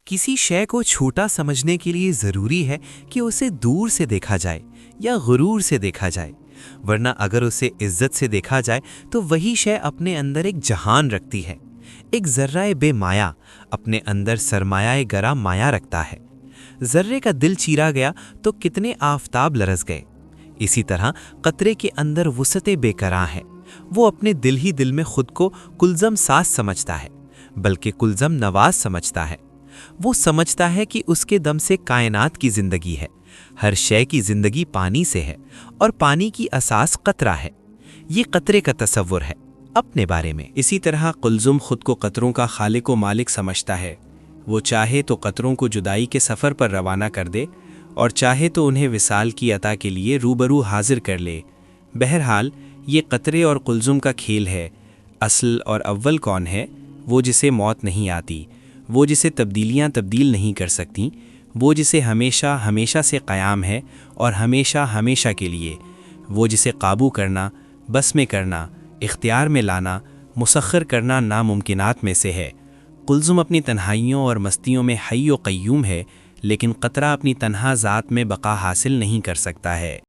کسی شے کو چھوٹا سمجھنے کے لیے ضروری ہے کہ اسے دور سے دیکھا جائے یا غرور سے دیکھا جائے، ورنہ اگر اسے عزت سے دیکھا جائے تو وہی شے اپنے اندر ایک جہان رکھتی ہے۔ ایک ذرہ بے مایا اپنے اندر سرمایہ گرا مایا رکھتا ہے۔ ذرے کا دل چیرا گیا تو کتنے آفتاب لرز گئے۔ اسی طرح قطرے کے اندر وسعت بے قرار ہے۔ وہ اپنے دل ہی دل میں خود کو کلزم ساز سمجھتا ہے، بلکہ کلزم نواز سمجھتا ہے۔ وہ سمجھتا ہے کہ اس کے دم سے کائنات کی زندگی ہے، ہر شے کی زندگی پانی سے ہے، اور پانی کی اساس قطرہ ہے۔ یہ قطرے کا تصور ہے اپنے بارے میں۔ اسی طرح قلزم خود کو قطروں کا خالق و مالک سمجھتا ہے۔ وہ چاہے تو قطروں کو جدائی کے سفر پر روانہ کر دے، اور چاہے تو انہیں وصال کی عطا کے لیے روبرو حاضر کر لے۔ بہرحال یہ قطرے اور قلزم کا کھیل ہے۔ اصل اور اول کون ہے؟ وہ جسے موت نہیں آتی، وہ جسے تبدیلیاں تبدیل نہیں کر سکتیں، وہ جسے ہمیشہ ہمیشہ سے قیام ہے اور ہمیشہ ہمیشہ کے لیے، وہ جسے قابو کرنا، بس میں کرنا، اختیار میں لانا، مسخر کرنا ناممکنات میں سے ہے۔ قلزم اپنی تنہائیوں اور مستیوں میں حی و قیوم ہے، لیکن قطرہ اپنی تنہا ذات میں بقا حاصل نہیں کر سکتا ہے۔